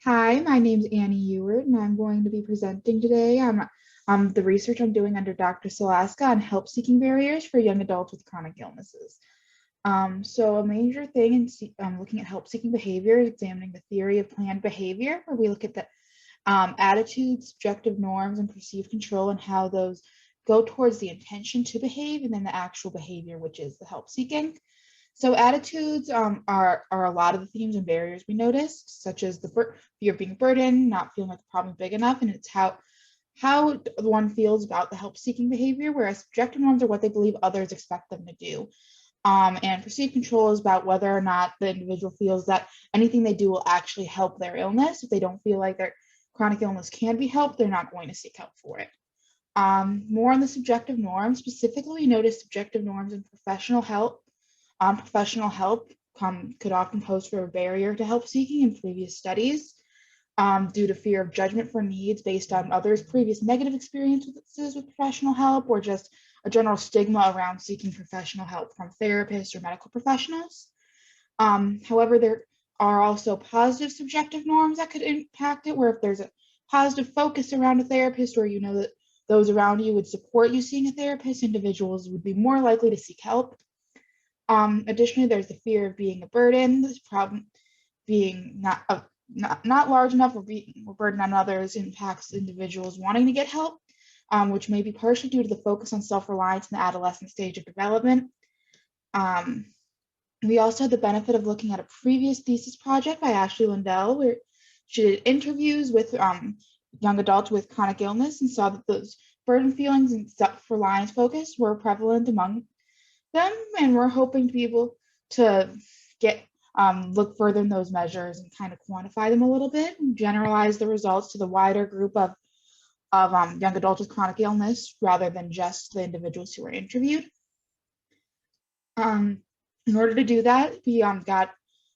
Hi, my name's Annie Ewart, and I'm going to be presenting today on the research I'm doing under Dr. Salaska on help-seeking barriers for young adults with chronic illnesses. So a major thing in looking at help-seeking behavior is examining the theory of planned behavior, where we look at the attitudes, subjective norms, and perceived control and how those go towards the intention to behave and then the actual behavior, which is the help-seeking. So attitudes are a lot of the themes and barriers we noticed, such as the fear of being burdened, not feeling like the problem is big enough, and it's how one feels about the help-seeking behavior, whereas subjective norms are what they believe others expect them to do. And perceived control is about whether or not the individual feels that anything they do will actually help their illness. If they don't feel like their chronic illness can be helped, they're not going to seek help for it. More on the subjective norms, specifically, notice subjective norms in professional help. Professional help could often pose for a barrier to help seeking in previous studies due to fear of judgment for needs based on others' previous negative experiences with professional help, or just a general stigma around seeking professional help from therapists or medical professionals. However, there are also positive subjective norms that could impact it, where if there's a positive focus around a therapist, or you know that those around you would support you seeing a therapist, individuals would be more likely to seek help. Additionally, there's the fear of being a burden, this problem being not large enough or being a burden on others impacts individuals wanting to get help, which may be partially due to the focus on self-reliance in the adolescent stage of development. We also had the benefit of looking at a previous thesis project by Ashley Lindell, where she did interviews with young adults with chronic illness and saw that those burden feelings and self-reliance focus were prevalent among them, and we're hoping to be able to get look further in those measures and kind of quantify them a little bit and generalize the results to the wider group of young adults with chronic illness rather than just the individuals who were interviewed. In order to do that, we got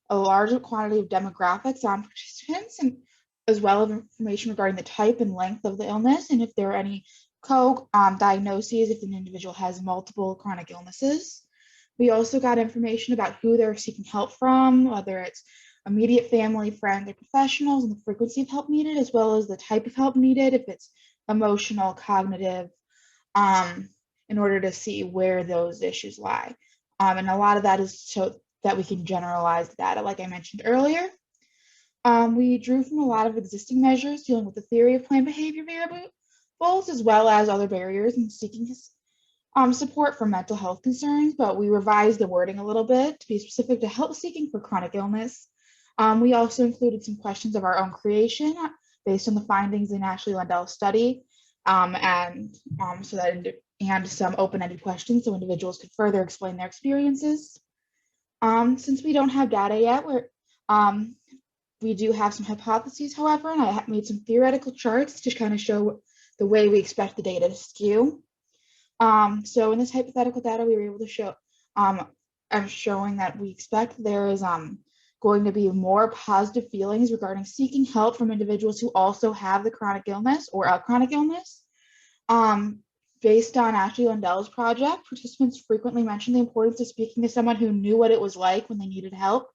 a larger quantity of demographics on participants, and as well as information regarding the type and length of the illness, and if there are any co-diagnoses, if an individual has multiple chronic illnesses. We also got information about who they're seeking help from, whether it's immediate family, friends, or professionals, and the frequency of help needed, as well as the type of help needed, if it's emotional, cognitive, in order to see where those issues lie. And a lot of that is so that we can generalize the data, like I mentioned earlier. We drew from a lot of existing measures dealing with the theory of planned behavior variables, as well as other barriers in seeking support for mental health concerns, but we revised the wording a little bit to be specific to help seeking for chronic illness. We also included some questions of our own creation based on the findings in Ashley Lindell's study, and some open-ended questions so individuals could further explain their experiences. Since we don't have data yet, we do have some hypotheses, however, and I made some theoretical charts to kind of show the way we expect the data to skew. So in this hypothetical data, we were able to show, I'm showing that we expect there is going to be more positive feelings regarding seeking help from individuals who also have the chronic illness or a chronic illness. Based on Ashley Lindell's project, participants frequently mentioned the importance of speaking to someone who knew what it was like when they needed help,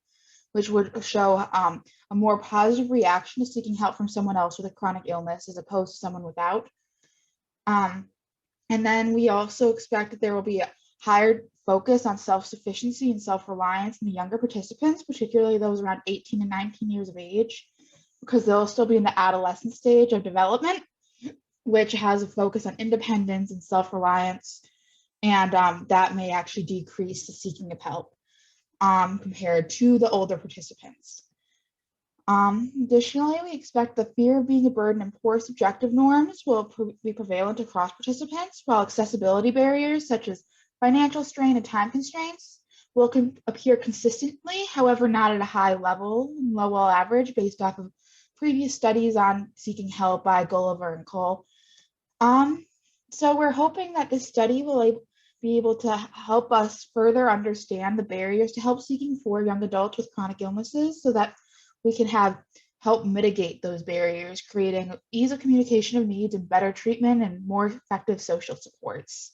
which would show a more positive reaction to seeking help from someone else with a chronic illness as opposed to someone without. And then we also expect that there will be a higher focus on self-sufficiency and self-reliance in the younger participants, particularly those around 18 and 19 years of age, because they'll still be in the adolescent stage of development, which has a focus on independence and self-reliance, and that may actually decrease the seeking of help compared to the older participants. Additionally, we expect the fear of being a burden and poor subjective norms will be prevalent across participants, while accessibility barriers such as financial strain and time constraints will appear consistently, however, not at a high level, low average, based off of previous studies on seeking help by Gulliver and Cole. So we're hoping that this study will be able to help us further understand the barriers to help seeking for young adults with chronic illnesses so that we can help mitigate those barriers, creating ease of communication of needs and better treatment and more effective social supports.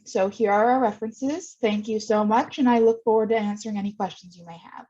So here are our references. Thank you so much, and I look forward to answering any questions you may have.